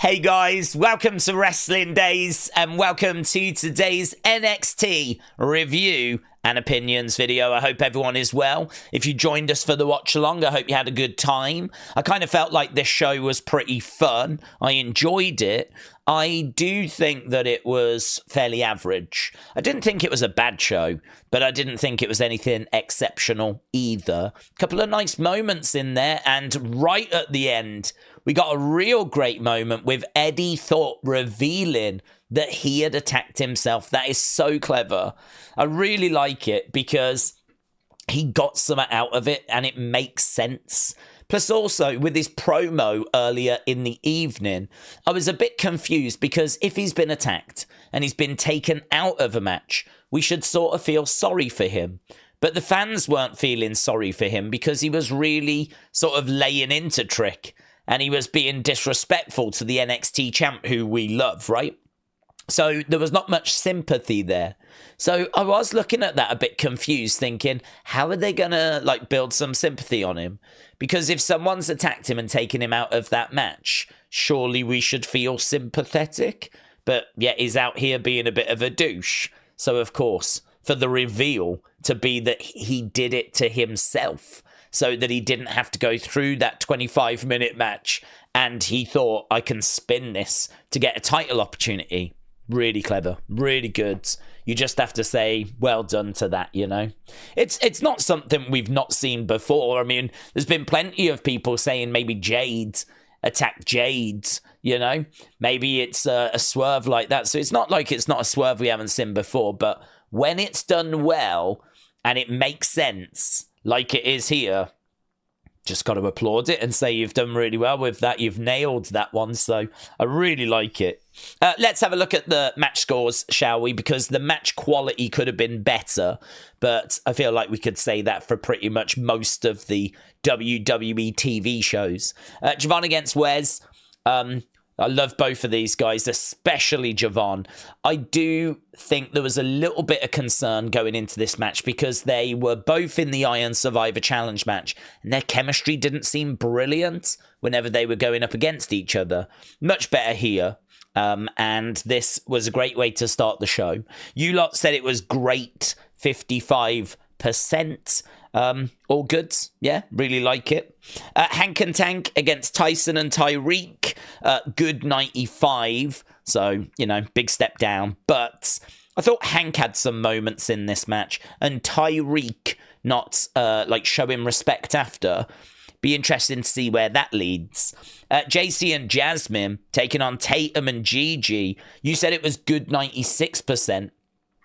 Hey guys, welcome to Wrestling Daze and welcome to today's NXT review and opinions video. I hope everyone is well. If you joined us for the watch along, I hope you had a good time. I kind of felt like this show was pretty fun. I enjoyed it. I do think that it was fairly average. I didn't think it was a bad show, but I didn't think it was anything exceptional either. A couple of nice moments in there, and right at the end, we got a real great moment with Eddy Thorpe revealing that he had attacked himself. That is so clever. I really like it because he got something out of it and it makes sense. Plus also, with his promo earlier in the evening, I was a bit confused because if he's been attacked and he's been taken out of a match, we should sort of feel sorry for him. But the fans weren't feeling sorry for him because he was really sort of laying into Trick and he was being disrespectful to the NXT champ who we love, right? So there was not much sympathy there. So I was looking at that a bit confused, thinking, how are they going to build some sympathy on him? Because if someone's attacked him and taken him out of that match, surely we should feel sympathetic. But yet he's out here being a bit of a douche. So of course, for the reveal to be that he did it to himself, so that he didn't have to go through that 25-minute match, and he thought, I can spin this to get a title opportunity. Really clever, really good. You just have to say, well done to that, you know. It's not something we've not seen before. I mean, there's been plenty of people saying maybe Jade attacked Jade, you know. Maybe it's a swerve like that. So it's not like it's not a swerve we haven't seen before, but when it's done well and it makes sense, like it is here, just got to applaud it and say you've done really well with that. You've nailed that one, so I really like it. Let's have a look at the match scores, shall we? Because the match quality could have been better, but I feel like we could say that for pretty much most of the WWE TV shows. Javon against Wes. I love both of these guys, especially Javon. I do think there was a little bit of concern going into this match because they were both in the Iron Survivor Challenge match and their chemistry didn't seem brilliant whenever they were going up against each other. Much better here. And this was a great way to start the show. You lot said it was great, 55%. All good. Yeah, really like it. Hank and Tank against Tyson and Tyriek. Good 95. So, you know, big step down. But I thought Hank had some moments in this match. And Tyriek not, showing respect after. Be interesting to see where that leads. Jacy and Jasmine taking on Tatum and Gigi. You said it was good 96%.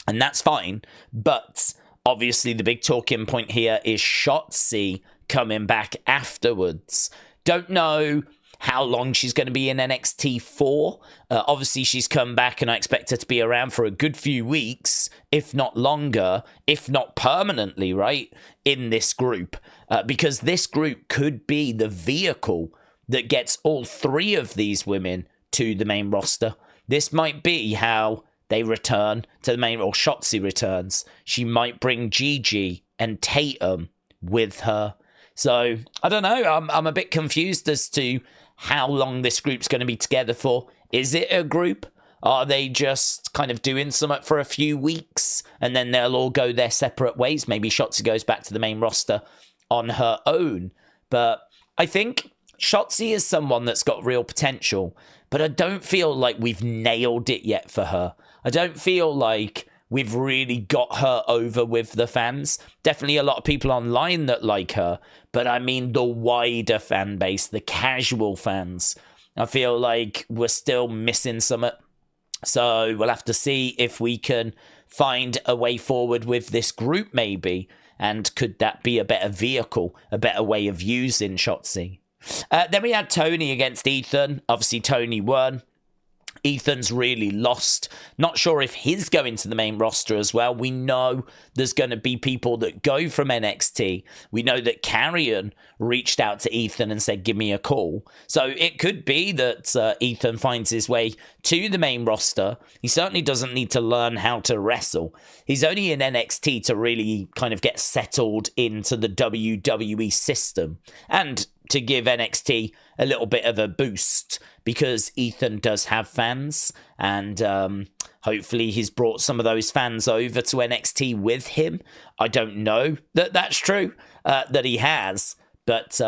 And that's fine. But obviously, the big talking point here is Shotzi coming back afterwards. Don't know how long she's going to be in NXT for. Obviously, she's come back, and I expect her to be around for a good few weeks, if not longer, if not permanently, right, in this group. Because this group could be the vehicle that gets all three of these women to the main roster. This might be how they return to the main, or Shotzi returns. She might bring Gigi and Tatum with her. So, I don't know. I'm a bit confused as to how long this group's going to be together for. Is it a group? Are they just kind of doing something for a few weeks and then they'll all go their separate ways? Maybe Shotzi goes back to the main roster on her own. But I think Shotzi is someone that's got real potential, but I don't feel like we've nailed it yet for her. I don't feel like we've really got her over with the fans. Definitely a lot of people online that like her, but I mean the wider fan base, the casual fans. I feel like we're still missing something. So we'll have to see if we can find a way forward with this group maybe, and could that be a better vehicle, a better way of using Shotzi. Then we had Tony against Ethan. Obviously, Tony won. Ethan's really lost. Not sure if he's going to the main roster as well. We know there's going to be people that go from NXT. We know that Carrion reached out to Ethan and said, give me a call. So it could be that Ethan finds his way to the main roster. He certainly doesn't need to learn how to wrestle. He's only in NXT to really kind of get settled into the WWE system. And to give NXT a little bit of a boost, because Ethan does have fans, and hopefully he's brought some of those fans over to NXT with him. I don't know that that's true, that he has. But,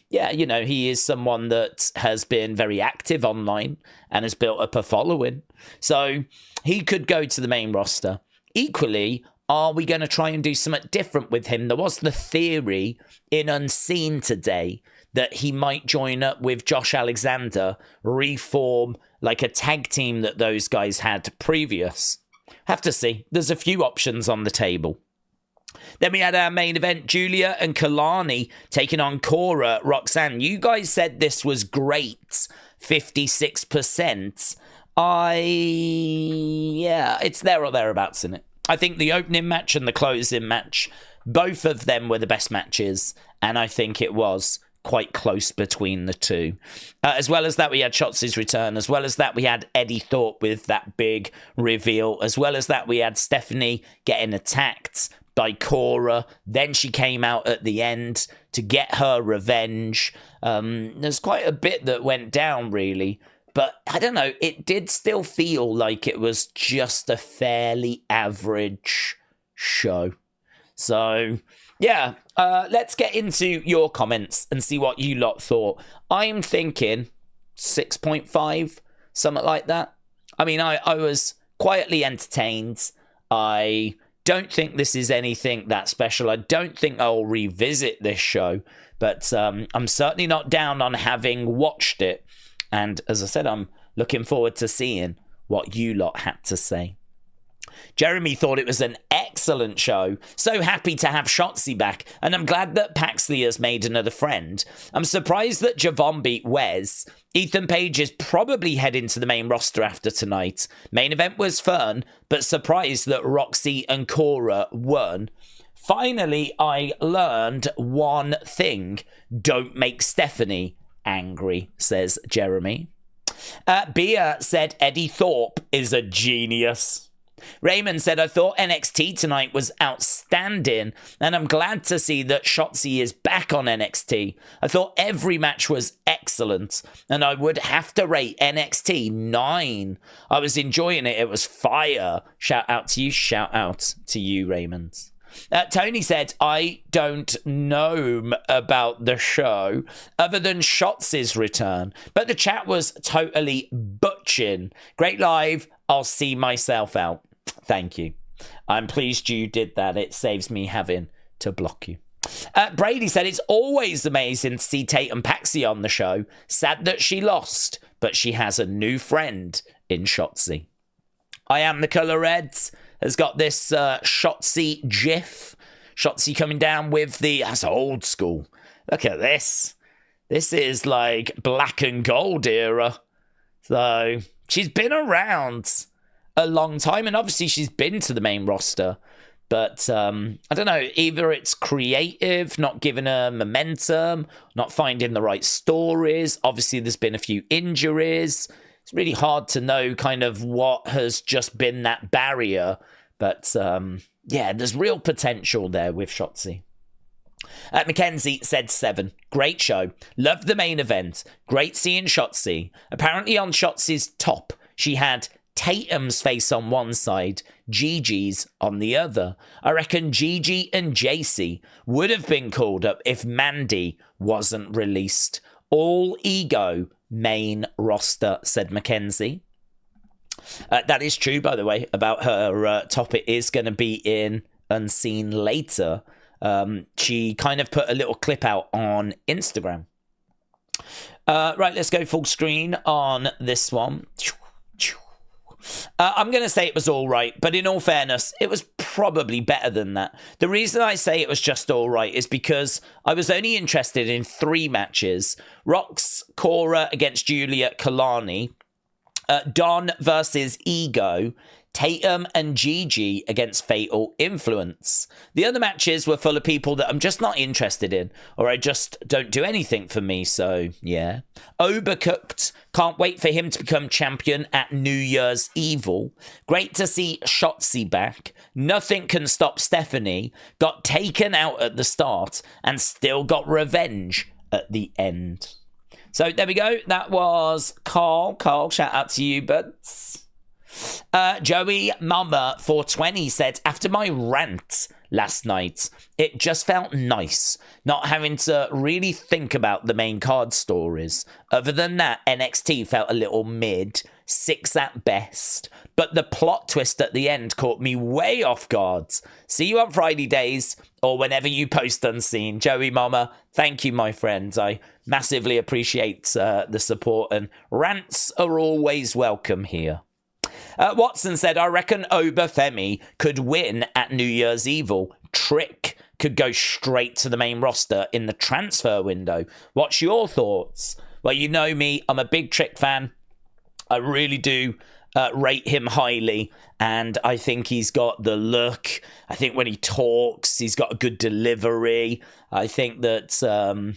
yeah, you know, he is someone that has been very active online and has built up a following. So he could go to the main roster. Equally, are we going to try and do something different with him? There was the theory in Unseen today that he might join up with Josh Alexander, reform like a tag team that those guys had previous. Have to see. There's a few options on the table. Then we had our main event, Giulia and Kelani taking on Cora, Roxanne. You guys said this was great, 56%. Yeah, it's there or thereabouts in it. I think the opening match and the closing match, both of them were the best matches, and I think it was quite close between the two. As well as that, we had Shotzi's return. As well as that, we had Eddy Thorpe with that big reveal. As well as that, we had Stephanie getting attacked by Cora. Then she came out at the end to get her revenge. There's quite a bit that went down, really. But I don't know, it did still feel like it was just a fairly average show. So, yeah, let's get into your comments and see what you lot thought. I'm thinking 6.5, something like that. I mean, I was quietly entertained. I don't think this is anything that special. I don't think I'll revisit this show, but I'm certainly not down on having watched it. And as I said, I'm looking forward to seeing what you lot had to say. Jeremy thought it was an excellent show. So happy to have Shotzi back. And I'm glad that Paxley has made another friend. I'm surprised that Javon beat Wes. Ethan Page is probably heading to the main roster after tonight. Main event was fun, but surprised that Roxy and Cora won. Finally, I learned one thing. Don't make Stephanie angry, says Jeremy. Bia said Eddy Thorpe is a genius. Raymond said, I thought NXT tonight was outstanding, and I'm glad to see that Shotzi is back on NXT. I thought every match was excellent, and I would have to rate NXT 9. I was enjoying it. It was fire. Shout out to you, Raymond. Tony said, I don't know about the show other than Shotzi's return, but the chat was totally butching. Great live. I'll see myself out. Thank you. I'm pleased you did that. It saves me having to block you. Brady said, it's always amazing to see Tatum Paxley on the show. Sad that she lost, but she has a new friend in Shotzi. I am the colour Reds. Has got this Shotzi gif. Shotzi coming down with that's old school. Look at this. This is like black and gold era. So she's been around a long time, and obviously she's been to the main roster. But I don't know, either it's creative, not giving her momentum, not finding the right stories. Obviously there's been a few injuries. It's really hard to know kind of what has just been that barrier. But, yeah, there's real potential there with Shotzi. Mackenzie said 7. Great show. Loved the main event. Great seeing Shotzi. Apparently on Shotzi's top, she had Tatum's face on one side, Gigi's on the other. I reckon Gigi and Jacy would have been called up if Mandy wasn't released. All ego. Main roster, said Mackenzie. That is true, by the way, about her top. It is going to be in Unseen later. She kind of put a little clip out on Instagram. Right, let's go full screen on this one. I'm going to say it was all right, but in all fairness, it was probably better than that. The reason I say it was just all right is because I was only interested in 3 matches. Rox, Cora against Giulia, Kelani, Don versus Ego, Tatum and Gigi against Fatal Influence. The other matches were full of people that I'm just not interested in, or I just don't do anything for me, so yeah. Overcooked. Can't wait for him to become champion at New Year's Evil. Great to see Shotzi back. Nothing can stop Stephanie. Got taken out at the start and still got revenge at the end. So there we go. That was Carl. Carl, shout out to you, buds. Joey Mama 420 said, after my rant last night, it just felt nice not having to really think about the main card stories. Other than that, NXT felt a little mid, 6 at best. But the plot twist at the end caught me way off guard. See you on Friday days or whenever you post Unseen. Joey Mama, thank you, my friends. I massively appreciate the support, and rants are always welcome here. Watson said, I reckon Obafemi could win at New Year's Evil. Trick could go straight to the main roster in the transfer window. What's your thoughts? Well, you know me, I'm a big Trick fan. I really do rate him highly, and I think he's got the look. I think when he talks, he's got a good delivery. I think that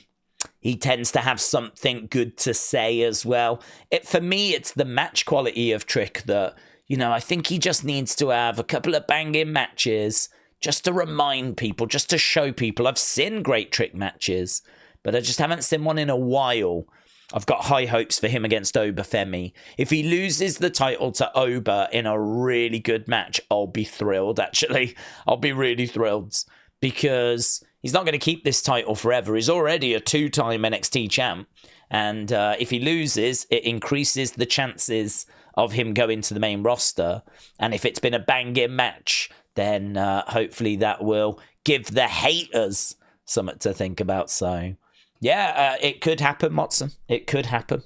he tends to have something good to say as well. For me, it's the match quality of Trick that, I think he just needs to have a couple of banging matches just to remind people, just to show people. I've seen great Trick matches, but I just haven't seen one in a while. I've got high hopes for him against Obafemi. If he loses the title to Oba in a really good match, I'll be thrilled, actually. I'll be really thrilled, because he's not going to keep this title forever. He's already a 2-time NXT champ. And if he loses, it increases the chances of him going to the main roster. And if it's been a banging match, then hopefully that will give the haters something to think about. So, yeah, it could happen, Watson. It could happen.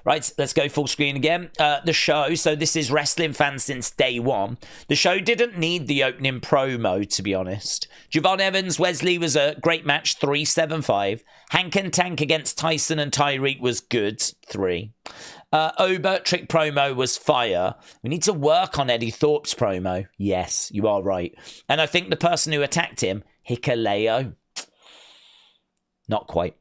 Right, let's go full screen again. The show, so this is Wrestling Fans Since Day One. The show didn't need the opening promo, to be honest. Javon Evans, Wes Lee was a great match, 3-7-5. Hank and Tank against Tyson and Tyriek was good, 3. Oba Trick promo was fire. We need to work on Eddy Thorpe's promo. Yes, you are right. And I think the person who attacked him, Hikaleo. Not quite.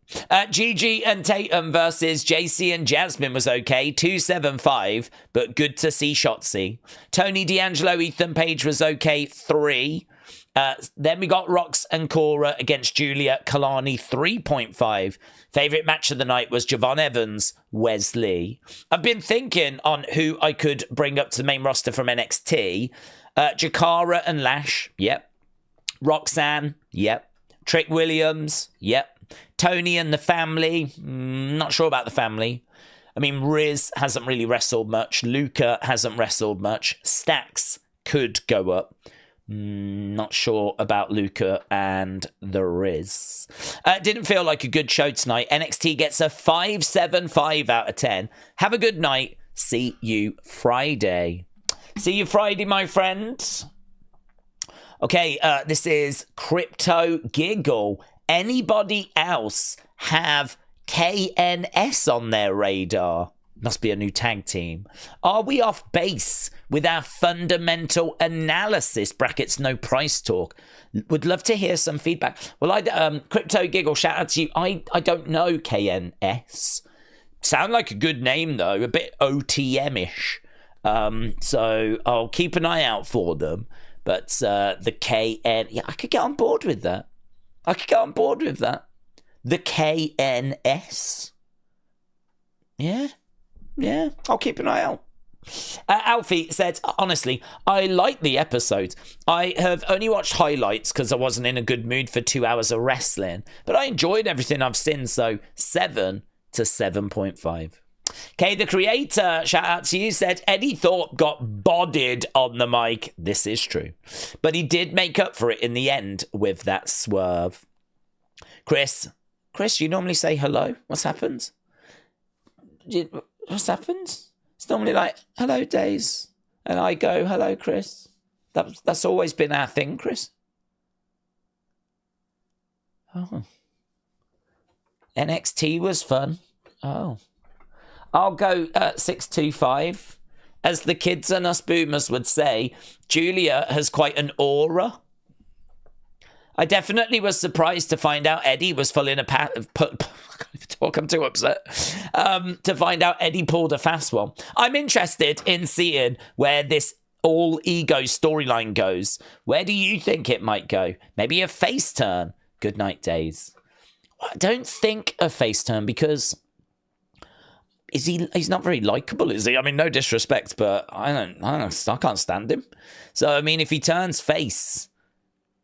Gigi and Tatum versus Jacy and Jasmine was okay. 2-7-5, but good to see Shotzi. Tony D'Angelo, Ethan Page was okay. 3. Then we got Rox and Cora against Giulia, Kelani, 3.5. Favourite match of the night was Javon Evans, Wes Lee. I've been thinking on who I could bring up to the main roster from NXT. Jakara and Lash, yep. Roxanne, yep. Trick Williams, yep. Tony and the family, not sure about the family. I mean, Riz hasn't really wrestled much. Luca hasn't wrestled much. Stacks could go up. Not sure about Luca and the Riz. Didn't feel like a good show tonight. NXT gets a 5.75 out of 10. Have a good night. See you Friday. See you Friday, my friends. Okay, this is Crypto Giggle. Anybody else have KNS on their radar? Must be a new tag team. Are we off base with our fundamental analysis? Brackets, no price talk. Would love to hear some feedback. Well, Crypto Giggle, shout out to you. I don't know KNS. Sound like a good name, though. A bit OTM-ish. So I'll keep an eye out for them. But the KN... Yeah, I could get on board with that. The KNS. Yeah, I'll keep an eye out. Alfie said, honestly, I like the episodes. I have only watched highlights because I wasn't in a good mood for 2 hours of wrestling, but I enjoyed everything I've seen, so 7 to 7.5. Okay, the creator, shout out to you, said Eddy Thorpe got bodied on the mic. This is true. But he did make up for it in the end with that swerve. Chris, you normally say hello? What's happened? What's happened? It's normally like, hello, Daze. And I go, hello, Chris. That's always been our thing, Chris. Oh. NXT was fun. Oh. I'll go 625. As the kids and us boomers would say, Giulia has quite an aura. I definitely was surprised to find out Eddy was full in a I can't even talk, I'm too upset. To find out Eddy pulled a fast one. I'm interested in seeing where this all ego storyline goes. Where do you think it might go? Maybe a face turn. Good night, Daze. I don't think a face turn because he's not very likable, is he? I mean, no disrespect, but I can't stand him. So I mean, if he turns face,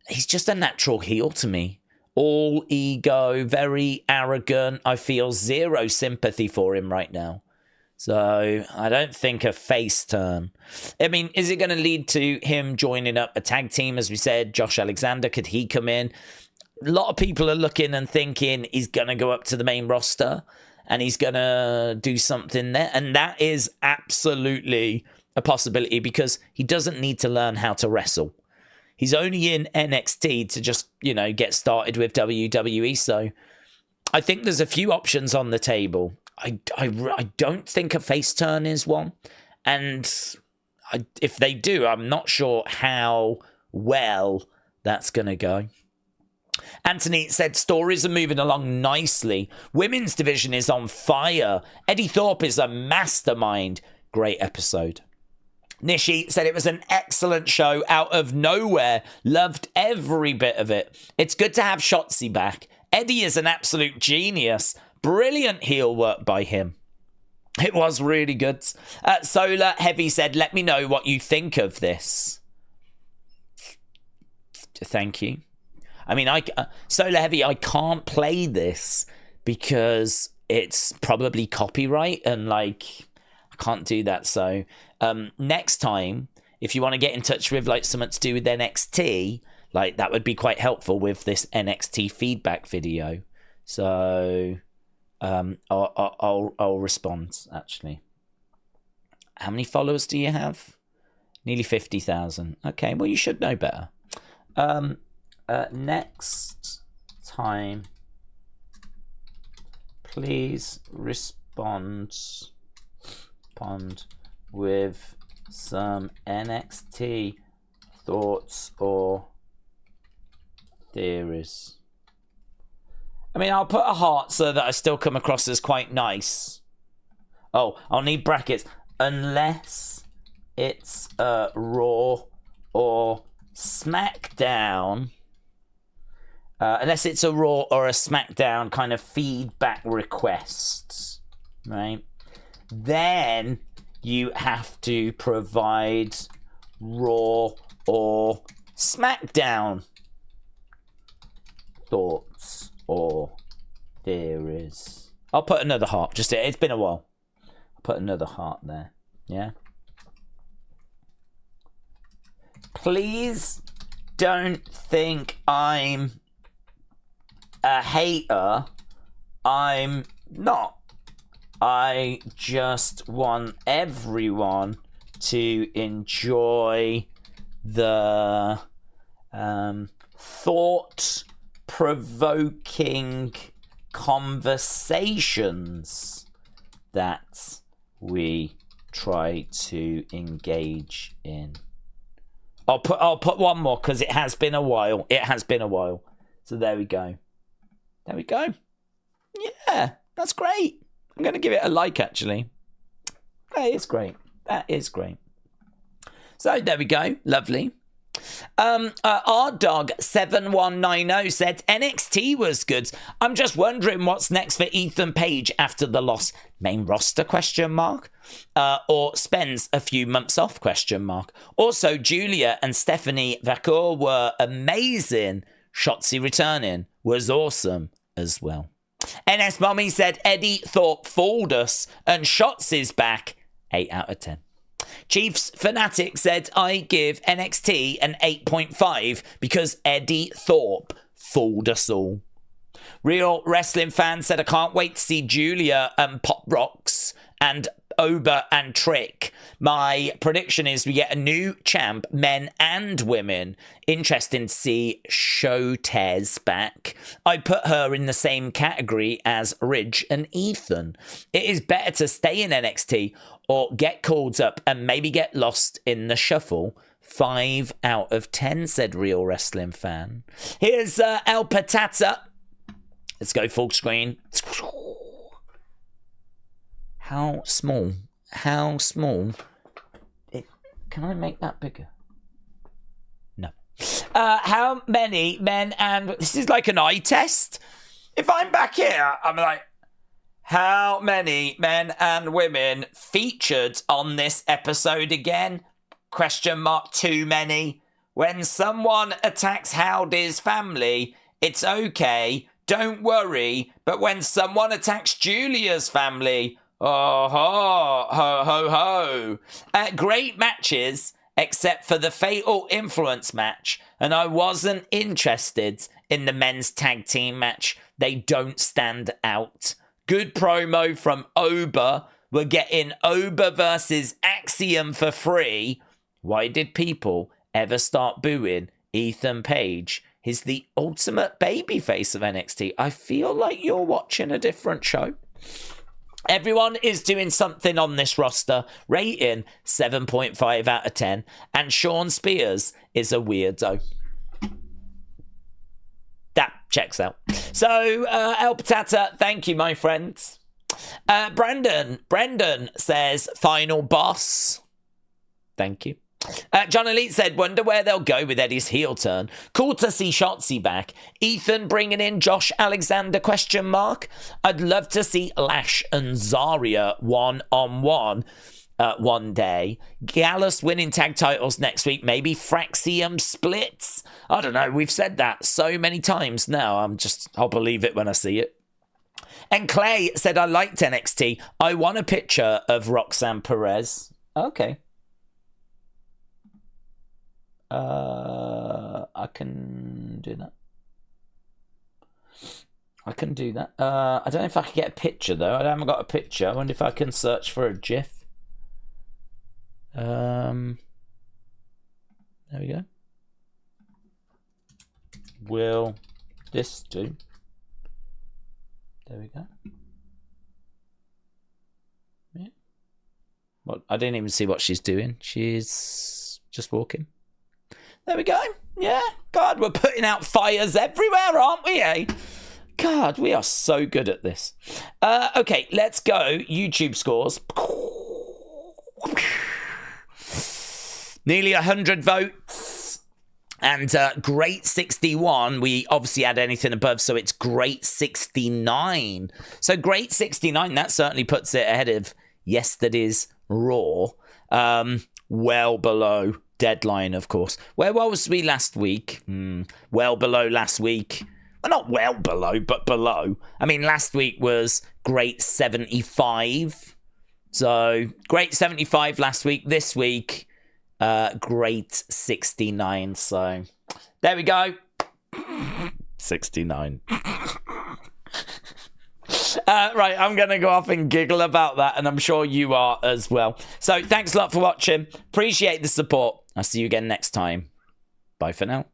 he's just a natural heel to me. All ego, very arrogant. I feel zero sympathy for him right now. So I don't think a face turn. I mean, is it going to lead to him joining up a tag team? As we said, Josh Alexander, could he come in? A lot of people are looking and thinking he's going to go up to the main roster and he's going to do something there. And that is absolutely a possibility because he doesn't need to learn how to wrestle. He's only in NXT to just, get started with WWE. So I think there's a few options on the table. I don't think a face turn is one. And if they do, I'm not sure how well that's going to go. Anthony said stories are moving along nicely. Women's division is on fire. Eddy Thorpe is a mastermind. Great episode. Nishi said it was an excellent show out of nowhere. Loved every bit of it. It's good to have Shotzi back. Eddy is an absolute genius. Brilliant heel work by him. It was really good. Solar Heavy said, let me know what you think of this. Thank you. I mean, Solar Heavy, I can't play this because it's probably copyright and I can't do that. So next time, if you want to get in touch with something to do with NXT, that would be quite helpful with this NXT feedback video. So I'll respond actually. How many followers do you have? Nearly 50,000. Okay, well you should know better. Next time, please respond with some NXT thoughts or theories. I mean, I'll put a heart so that I still come across as quite nice. Oh, I'll need brackets. Unless it's Raw or SmackDown. Unless it's a Raw or a SmackDown kind of feedback requests, right? Then you have to provide Raw or SmackDown thoughts or theories. I'll put another heart. It's been a while. I'll put another heart there. Yeah. Please don't think I'm a hater. I'm not. I just want everyone to enjoy the thought-provoking conversations that we try to engage in. I'll put one more because it has been a while. So there we go. Yeah, that's great. I'm going to give it a like, actually. That is great. So there we go. Lovely. RDog7190 said NXT was good. I'm just wondering what's next for Ethan Page after the loss. Main roster ? Or spends a few months off ? Also, Giulia and Stephanie Vacour were amazing. Shotzi returning was awesome as well. NS Mommy said Eddy Thorpe fooled us and Shotzi's back. 8 out of 10. Chiefs Fanatic said I give NXT an 8.5 because Eddy Thorpe fooled us all. Real Wrestling Fan said I can't wait to see Giulia and Pop Rocks and Oba and Trick. My prediction is we get a new champ, men and women. Interesting to see Shotez back. I put her in the same category as Ridge and Ethan. It is better to stay in NXT or get called up and maybe get lost in the shuffle. 5 out of 10, said Real Wrestling Fan. Here's El Patata. Let's go full screen. How small? Can I make that bigger? No. How many men and... This is like an eye test. if I'm back here, I'm like, how many men and women featured on this episode again? Question mark, too many. When someone attacks Howdy's family, it's okay, don't worry. But when someone attacks Giulia's family, oh ho, ho, ho, ho. Great matches, except for the Fatal Influence match. And I wasn't interested in the men's tag team match. They don't stand out. Good promo from Oba. We're getting Oba versus Axiom for free. Why did people ever start booing Ethan Page? He's the ultimate babyface of NXT. I feel like you're watching a different show. Everyone is doing something on this roster. Rating 7.5 out of 10. And Sean Spears is a weirdo. That checks out. So, El Patata, thank you, my friends. Brendan says, final boss. Thank you. John Elite said, wonder where they'll go with Eddie's heel turn. Cool to see Shotzi back. Ethan bringing in Josh Alexander, ? I'd love to see Lash and Zarya one-on-one one day. Gallus winning tag titles next week. Maybe Fraxium splits. I don't know. We've said that so many times now. I'll believe it when I see it. And Clay said, I liked NXT. I want a picture of Roxanne Perez. Okay. I can do that. I don't know if I can get a picture, though. I haven't got a picture. I wonder if I can search for a GIF. There we go. Will this do? There we go. Yeah. What? I didn't even see what she's doing. She's just walking. There we go. Yeah. God, we're putting out fires everywhere, aren't we, eh? God, we are so good at this. Okay, let's go. YouTube scores. Nearly 100 votes. And great 61. We obviously had anything above, so it's great 69. So great 69, that certainly puts it ahead of yesterday's Raw. Well below deadline, of course. Where was we last week? Well below last week. Well, not well below, but below. I mean, last week was great 75. So, great 75 last week. This week, great 69. So, there we go. 69. Right, I'm going to go off and giggle about that, and I'm sure you are as well. So, thanks a lot for watching. Appreciate the support. I'll see you again next time. Bye for now.